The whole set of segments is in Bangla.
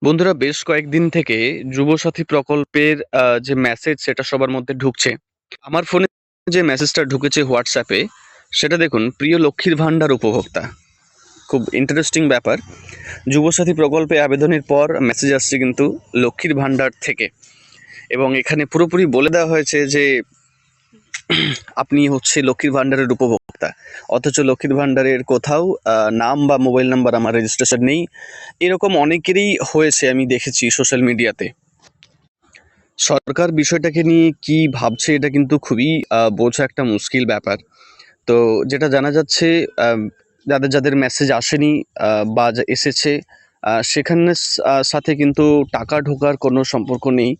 বন্ধুরা বেশ কয়েকদিন থেকে যুবসাথী প্রকল্পের যে মেসেজ সেটা সবার মধ্যে ঢুকছে। আমার ফোনে যে মেসেজটা ঢুকেছে হোয়াটসঅ্যাপে সেটা দেখুন, প্রিয় লক্ষ্মীর ভান্ডার উপভোক্তা। খুব ইন্টারেস্টিং ব্যাপার। যুবসাথী প্রকল্পে আবেদনের পর মেসেজ আসছে কিন্তু লক্ষ্মীর ভান্ডার থেকে, এবং এখানে পুরোপুরি বলে দেওয়া হয়েছে যে আপনি হচ্ছে লক্ষ্মীর ভান্ডারের উপভোক্তা। অথচ লক্ষ্মীর ভান্ডারের কোথাও নাম বা মোবাইল নাম্বার আমার রেজিস্ট্রেশন নেই। এরকম অনেকেরই হয়েছে, আমি দেখেছি সোশ্যাল মিডিয়াতে। সরকার বিষয়টাকে নিয়ে কি ভাবছে এটা কিন্তু খুবই বোঝা একটা মুশকিল ব্যাপার। তো যেটা জানা যাচ্ছে, যাদের যাদের মেসেজ আসেনি বা এসেছে, সেখানে সাথে কিন্তু টাকা ঢোকার কোনো সম্পর্ক নেই।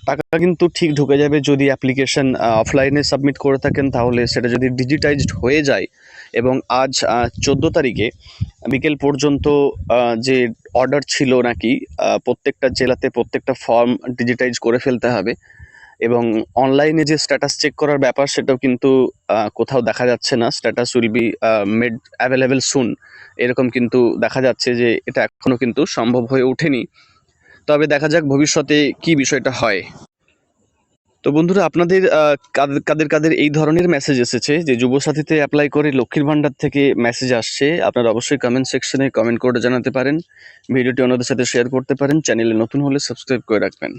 টাকা কিন্তু ঠিক ঢুকে যাবে যদি অ্যাপ্লিকেশন অফলাইনে সাবমিট করে থাকেন, তাহলে সেটা যদি ডিজিটাইজড হয়ে যায়। এবং আজ 14 তারিখে বিকেল পর্যন্ত যে অর্ডার ছিল নাকি প্রত্যেকটা জেলাতে প্রত্যেকটা ফর্ম ডিজিটাইজ করে ফেলতে হবে, এবং অনলাইনে যে স্ট্যাটাস চেক করার ব্যাপার সেটাও কিন্তু কোথাও দেখা যাচ্ছে না। Status will be made available soon, এরকম কিন্তু দেখা যাচ্ছে যে এটা এখনো কিন্তু সম্ভব হয়ে ওঠেনি। তবে দেখা যাক ভবিষ্যতে কি বিষয়টা হয়। তো বন্ধুরা, আপনাদের কাদের কাদের কাদের এই ধরনের মেসেজ এসেছে যে যুবসাথীতে অ্যাপ্লাই করে লক্ষ্মীর ভান্ডার থেকে মেসেজ আসছে, আপনারা অবশ্যই কমেন্ট সেকশনে কমেন্ট করে জানাতে পারেন। ভিডিওটি অন্যদের সাথে শেয়ার করতে পারেন। চ্যানেলে নতুন হলে সাবস্ক্রাইব করে রাখবেন।